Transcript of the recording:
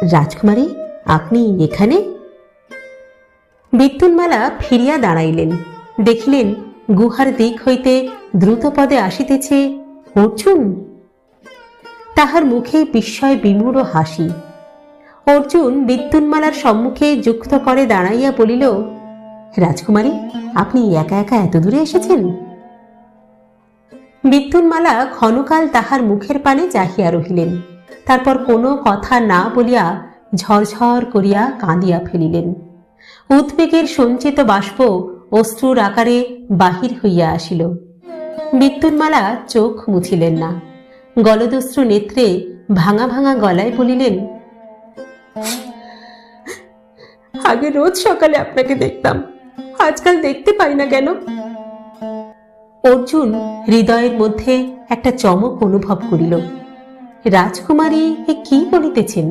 রাজকুমারী, আপনি এখানে? বিদ্যুন্মালা ফিরিয়া দাঁড়াইলেন, দেখিলেন গুহার দিক হইতে দ্রুতপদে আসিতেছে অর্জুন। তাহার মুখে বিস্ময় বিমূঢ় হাসি। অর্জুন বিদ্যুন্মালার সম্মুখে যুক্ত করে দাঁড়াইয়া বলিল, রাজকুমারী, আপনি একা একা এত দূরে এসেছেন? বিদ্যুন্মালা ক্ষণকাল তাহার মুখের পানে চাহিয়া রহিলেন, তারপর কোনো কথা না বলিয়া ঝরঝর করিয়া কাঁদিয়া ফেলিলেন। উদ্বেগের সঞ্চিত বাষ্প অশ্রুর আকারে বাহির হইয়া আসিল। বিদ্যুন্মালা চোখ মুছিলেন না, গলদশ্রু নেত্রে ভাঙা ভাঙা গলায় বলিলেন, আগে রোজ সকালে আপনাকে দেখতাম, আজকাল দেখতে পাই না কেন? অর্জুন হৃদয়ের মধ্যে একটা চমক অনুভব করিল। রাজকুমারী এ কি বলিতেছেন?